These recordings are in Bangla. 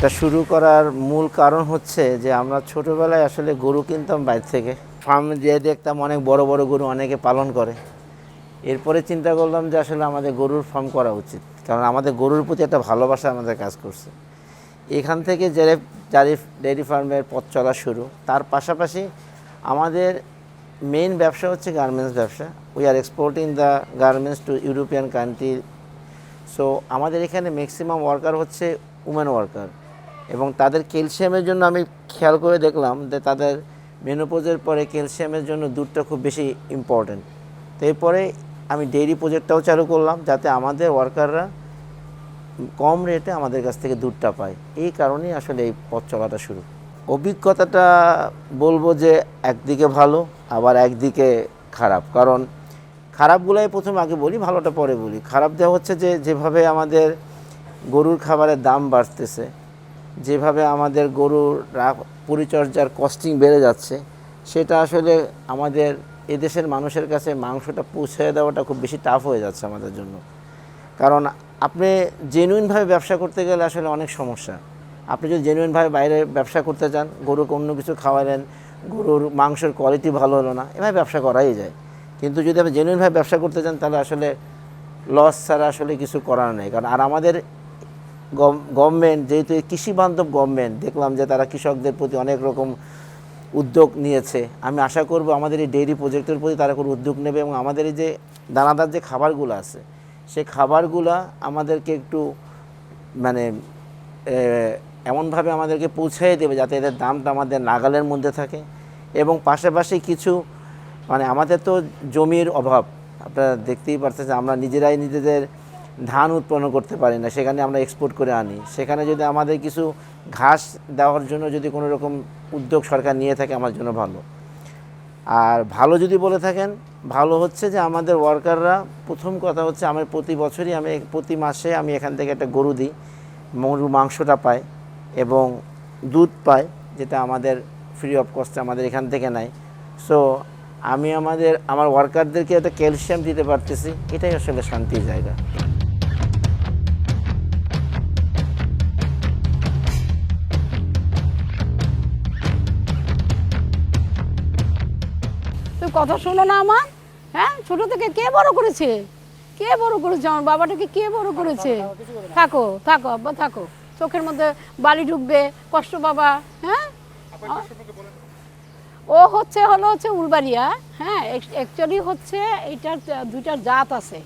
এটা শুরু করার মূল কারণ হচ্ছে যে আমরা ছোটোবেলায় আসলে গরু কিনতাম বাইরে থেকে, ফার্মে যেয়ে দেখতাম অনেক বড় বড় গরু অনেকে পালন করে। এরপরে চিন্তা করলাম যে আসলে আমাদের গরুর ফার্ম করা উচিত, কারণ আমাদের গরুর প্রতি একটা ভালোবাসা আমাদের কাজ করছে। এখান থেকে জারিফ ডেয়ারি ফার্মের পথ চলা শুরু। তার পাশাপাশি আমাদের মেইন ব্যবসা হচ্ছে গার্মেন্টস ব্যবসা। We are exporting the garments two European country. So আমাদের এখানে ম্যাক্সিমাম ওয়ার্কার হচ্ছে উমেন ওয়ার্কার, এবং তাদের ক্যালসিয়ামের জন্য আমি খেয়াল করে দেখলাম যে তাদের মেনোপজের পরে ক্যালসিয়ামের জন্য দুধটা খুব বেশি ইম্পর্ট্যান্ট। তো এরপরে আমি ডেইরি প্রজেক্টটাও চালু করলাম যাতে আমাদের ওয়ার্কাররা কম রেটে আমাদের কাছ থেকে দুধটা পায়। এই কারণেই আসলে এই পথ চলাটা শুরু। অভিজ্ঞতাটা বলবো যে একদিকে ভালো, আবার একদিকে খারাপ। কারণ খারাপগুলাই প্রথমে আগে বলি, ভালোটা পরে বলি। খারাপ দেওয়া হচ্ছে যে যেভাবে আমাদের গরুর খাবারের দাম বাড়তেছে, যেভাবে আমাদের গরুর পরিচর্যার কস্টিং বেড়ে যাচ্ছে, সেটা আসলে আমাদের এদেশের মানুষের কাছে মাংসটা পৌঁছে দেওয়াটা খুব বেশি টাফ হয়ে যাচ্ছে আমাদের জন্য। কারণ আপনি জেনুইনভাবে ব্যবসা করতে গেলে আসলে অনেক সমস্যা। আপনি যদি জেনুইনভাবে বাইরে ব্যবসা করতে চান, গরুকে অন্য কিছু খাওয়ালেন, গরুর মাংসের কোয়ালিটি ভালো হলো না, এভাবে ব্যবসা করাই যায়। কিন্তু যদি আপনি জেনুইনভাবে ব্যবসা করতে চান তাহলে আসলে লস ছাড়া আসলে কিছু করার নেই। কারণ আর আমাদের গভর্নমেন্ট যেহেতু কৃষি বান্ধব গভর্নমেন্ট, দেখলাম যে তারা কৃষকদের প্রতি অনেক রকম উদ্যোগ নিয়েছে। আমি আশা করব আমাদের এই ডেইরি প্রজেক্টের প্রতি তারা কোনো উদ্যোগ নেবে, এবং আমাদের এই যে দানাদার যে খাবারগুলো আছে সেই খাবারগুলা আমাদেরকে একটু মানে এমনভাবে আমাদেরকে পৌঁছাই দেবে যাতে এদের দামটা আমাদের নাগালের মধ্যে থাকে। এবং পাশাপাশি কিছু মানে আমাদের তো জমির অভাব, আপনারা দেখতেই পাচ্ছেন যে আমরা নিজেরাই নিজেদের ধান উৎপন্ন করতে পারি না, সেখানে আমরা এক্সপোর্ট করে আনি। সেখানে যদি আমাদের কিছু ঘাস দেওয়ার জন্য যদি কোনো রকম উদ্যোগ সরকার নিয়ে থাকে আমার জন্য ভালো। আর ভালো যদি বলে থাকেন, ভালো হচ্ছে যে আমাদের ওয়ার্কাররা, প্রথম কথা হচ্ছে আমি প্রতি মাসে আমি এখান থেকে একটা গরু দিই, গরুর মাংসটা পায় এবং দুধ পায়, যেটা আমাদের ফ্রি অফ কস্টে আমাদের এখান থেকে নেয়। সো আমি আমার ওয়ার্কারদেরকে একটা ক্যালসিয়াম দিতে পারতেছি, এটাই আসলে শান্তির জায়গা। তুই কথা শোনো না আমার? হ্যাঁ, ছোট থেকে কে বড় করেছে? কে বড় করেছে? আমার বাবাটাকে কে বড় করেছে? থাকো থাকো আব্বা থাকো, চোখের মধ্যে বালি ঢুকবে, কষ্ট বাবা। হ্যাঁ, ও হচ্ছে উলবাড়িয়া। হ্যাঁ, অ্যাকচুয়ালি হচ্ছে এইটার দুইটা জাত আছে।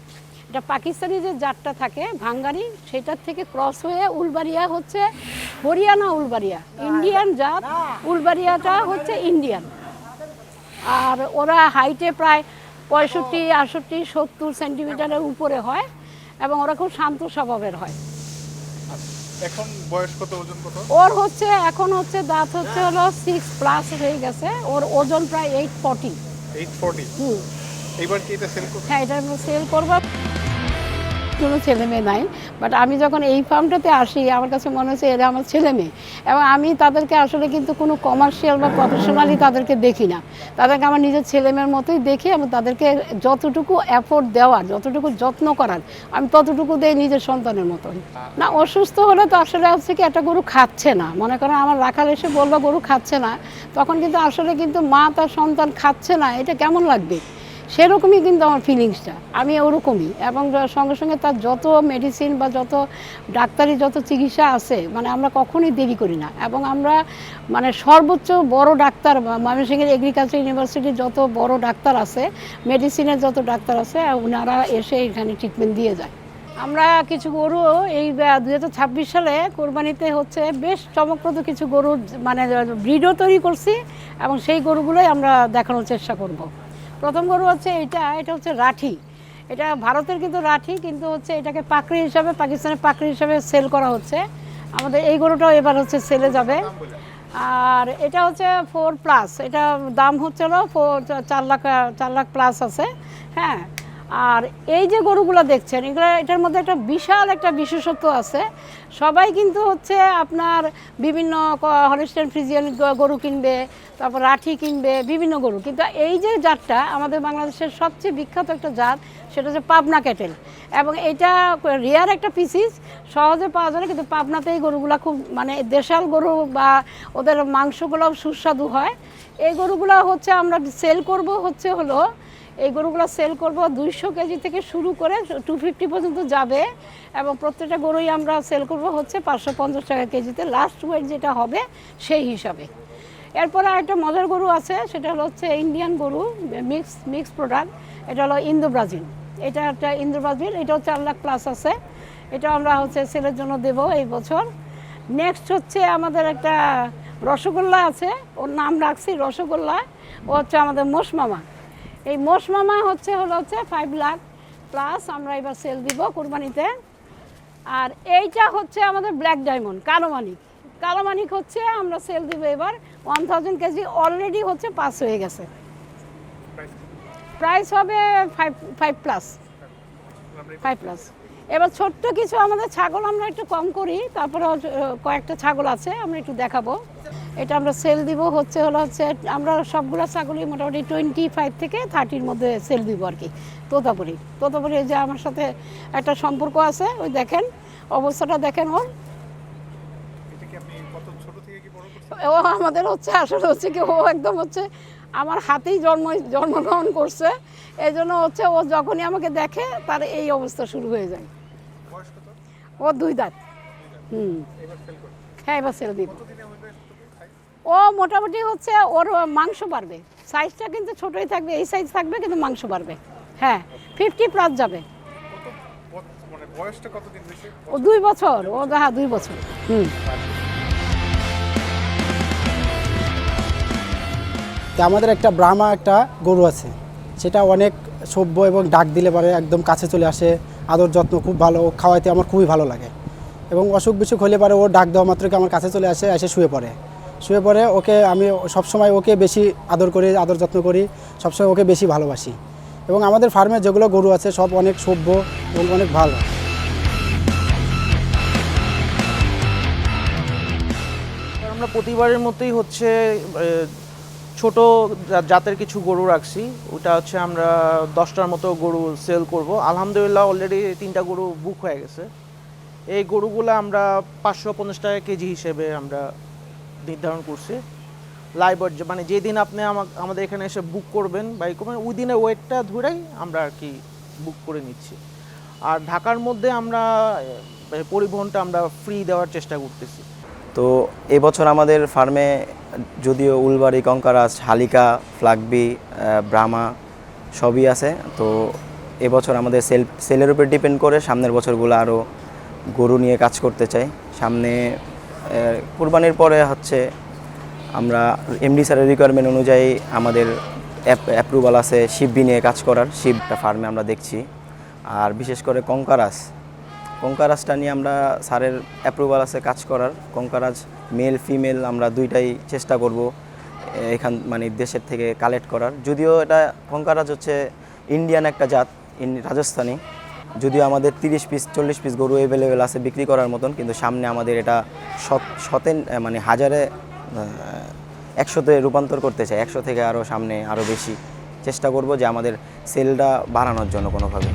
এটা পাকিস্তানি যে জাতটা থাকে ভাঙ্গারি, সেটার থেকে ক্রস হয়ে উলবাড়িয়া হচ্ছে হরিয়ানা উলবাড়িয়া, ইন্ডিয়ান জাত। উলবাড়িয়াটা হচ্ছে ইন্ডিয়ান। আর ওরা হাইটে প্রায় 65, 68, 70 সেন্টিমিটারের উপরে হয়, এবং ওরা খুব শান্ত স্বভাবের হয়। এখন বয়স কত, ওজন কত? ওর এখন দাঁত হলো 6+ হয়ে গেছে। ওর ওজন প্রায় 840। 840? এইবার কি এটা সেল করবে? হ্যাঁ, এটা সেল করবো। কোনো ছেলে মেয়ে নাই, বাট আমি যখন এই ফার্মটাতে আসি আমার কাছে মনে হচ্ছে এরা আমার ছেলে মেয়ে। এবং আমি তাদেরকে আসলে কিন্তু কোনো কমার্শিয়াল বা প্রফেশনালি তাদেরকে দেখি না, তাদেরকে আমার নিজের ছেলে মেয়ের মতোই দেখি, এবং তাদেরকে যতটুকু এফোর্ট দেওয়ার, যতটুকু যত্ন করার, আমি ততটুকু দেই নিজের সন্তানের মতোই। না, অসুস্থ হলে তো আসলে হচ্ছে কি একটা গরু খাচ্ছে না, মনে করেন আমার রাখাল এসে বললো গরু খাচ্ছে না, তখন কিন্তু আসলে কিন্তু মা তার সন্তান খাচ্ছে না, এটা কেমন লাগবে, সেরকমই কিন্তু আমার ফিলিংসটা, আমি ওরকমই। এবং সঙ্গে সঙ্গে তার যত মেডিসিন বা যত ডাক্তারি যত চিকিৎসা আছে, মানে আমরা কখনোই দেরি করি না। এবং আমরা মানে সর্বোচ্চ বড় ডাক্তার, ময়মনসিংহের এগ্রিকালচার ইউনিভার্সিটির যত বড় ডাক্তার আছে, মেডিসিনের যত ডাক্তার আছে, ওনারা এসে এখানে ট্রিটমেন্ট দিয়ে যায়। আমরা কিছু গরু এই 2026 সালে কোরবানিতে হচ্ছে বেশ চমকপ্রদ কিছু গরু মানে ব্রিডও তৈরি করছি, এবং সেই গরুগুলোই আমরা দেখানোর চেষ্টা করব। প্রথম গরু হচ্ছে এটা হচ্ছে রাঠি। এটা ভারতের কিন্তু রাঠি, কিন্তু হচ্ছে এটাকে পাকড়ি হিসাবে, পাকিস্তানের পাকড়ি হিসাবে সেল করা হচ্ছে। আমাদের এই গরুটাও এবার হচ্ছে সেলে যাবে। আর এটা হচ্ছে 4+, এটা দাম হচ্ছে 4 লাখ প্লাস আছে। হ্যাঁ, আর এই যে গরুগুলো দেখছেন এটার মধ্যে একটা বিশাল একটা বিশেষত্ব আছে। সবাই কিন্তু হচ্ছে আপনার বিভিন্ন হলস্টাইন ফ্রিজিয়ান গরু কিনবে, তারপর রাঠি কিনবে, বিভিন্ন গরু, কিন্তু এই যে জাতটা আমাদের বাংলাদেশের সবচেয়ে বিখ্যাত একটা জাত, সেটা হচ্ছে পাবনা ক্যাটেল। এবং এটা রেয়ার একটা পিসিস, সহজে পাওয়া যায় না, কিন্তু পাবনাতে এই গরুগুলো খুব মানে দেশাল গরু বা ওদের মাংসগুলো সুস্বাদু হয়। এই গরুগুলো হচ্ছে আমরা সেল করব হলো এই গরুগুলো সেল করব 200 কেজি থেকে শুরু করে 250 পর্যন্ত যাবে, এবং প্রত্যেকটা গরুই আমরা সেল করব হচ্ছে 550 টাকা কেজিতে, লাস্ট ওয়েট যেটা হবে সেই হিসাবে। এরপরে আরেকটা মজার গরু আছে, সেটা হচ্ছে ইন্ডিয়ান গরু, মিক্স প্রোডাক্ট। এটা হলো ইন্দো ব্রাজিল, এটা একটা ইন্দো ব্রাজিল, এটাও 4 লাখ প্লাস আছে। এটা আমরা হচ্ছে সেলের জন্য দেব এই বছর। নেক্সট হচ্ছে আমাদের একটা রসগোল্লা আছে, ওর নাম রাখছি রসগোল্লা, ও হচ্ছে আমাদের মোষ মামা। এই মোষ মামা হচ্ছে 5 লাখ প্লাস আমরা এবার সেল দিব কোরবানিতে। আর এইটা হচ্ছে আমাদের ব্ল্যাক ডায়মন্ড, কালো মানিক। কালো মানিক হচ্ছে আমরা সেল দিব এবার 1000 কেজি, অলরেডি হচ্ছে পাস হয়ে গেছে। প্রাইস হবে 5 প্লাস। এবার ছোট্ট কিছু আমাদের ছাগল আমরা একটু কম করি, তারপরে কয়েকটা ছাগল আছে আমরা একটু দেখাবো। এটা আমরা সেল দিব হচ্ছে আমরা সবগুলো ছাগলই মোটামুটি 25 থেকে 30-র মধ্যে সেল দিব আর কি। তোতাপুরি যে আমার সাথে একটা সম্পর্ক আছে, ওই দেখেন অবস্থাটা দেখেন ওর। ও আমাদের আসলে কি ও একদম আমার হাতেই জন্মগ্রহণ করছে, এই জন্য ও যখনই আমাকে দেখে তার এই অবস্থা শুরু হয়ে যায়। ও 2 দাঁত। হ্যাঁ, এবার সেল দিব। ও মোটামুটি ওর মাংস বাড়বে, সাইজটা কিন্তু ছোটই থাকবে, এই সাইজ থাকবে, কিন্তু মাংস বাড়বে। হ্যাঁ, 50 প্লাস যাবে। ও 2 বছর, ও হ্যাঁ 2 বছর। আমাদের একটা ব্রাহ্মা একটা গরু আছে, সেটা অনেক সভ্য এবং ডাক দিলে পরে একদম কাছে চলে আসে, আদর যত্ন খুব ভালো, খাওয়াইতে আমার খুবই ভালো লাগে। এবং অসুখ বিসুখ হলে পরে ও ডাক দেওয়া মাত্রকে আমার কাছে চলে আসে, এসে শুয়ে পড়ে। ওকে আমি সবসময় ওকে বেশি আদর করি, আদর যত্ন করি, সবসময় ওকে বেশি ভালোবাসি। এবং আমাদের ফার্মে যেগুলো গরু আছে সব অনেক সভ্য এবং অনেক ভালো। আমরা প্রতিবারের মতোই ছোট জাতের কিছু গরু রাখছি, ওটা আমরা 10টার মতো গরু সেল করব। আলহামদুলিল্লাহ অলরেডি 3টা গরু বুক হয়ে গেছে। এই গরুগুলো আমরা 550 টাকা কেজি হিসেবে আমরা নির্ধারণ করছি। লাইভ ওয়েট, মানে যেদিন আপনি আমাদের এখানে এসে বুক করবেন ওই দিনের ওয়েটটা ধরেই আমরা আর কি বুক করে নিচ্ছি। আর ঢাকার মধ্যে আমরা পরিবহনটা আমরা ফ্রি দেওয়ার চেষ্টা করতেছি। তো এবছর আমাদের ফার্মে যদিও উলবাড়ি, কঙ্কারাস, হালিকা, ফ্লাগবি, ব্রাহ্মা সবই আছে। তো এবছর আমাদের সেলের উপর ডিপেন্ড করে সামনের বছরগুলো আরও গরু নিয়ে কাজ করতে চাই। সামনে কুরবানির পরে আমরা এমডি স্যারের রিকোয়ারমেন্ট অনুযায়ী আমাদের অ্যাপ্রুভাল আছে শিববি নিয়ে কাজ করার, শিবটা ফার্মে আমরা দেখছি। আর বিশেষ করে কঙ্কারাজটা নিয়ে আমরা স্যারের অ্যাপ্রুভাল আছে কাজ করার। কঙ্কারাজ মেল ফিমেল আমরা দুইটাই চেষ্টা করব মানে দেশের থেকে কালেক্ট করার। যদিও এটা কঙ্কারাজ ইন্ডিয়ান একটা জাত, রাজস্থানী, যদিও আমাদের 30 পিস 40 পিস গরু অ্যাভেলেবেল আছে বিক্রি করার মতন, কিন্তু সামনে আমাদের এটা মানে 100-তে রূপান্তর করতে চাই। 100 থেকে আরও সামনে আরও বেশি চেষ্টা করব যে আমাদের সেলটা বাড়ানোর জন্য কোনোভাবে।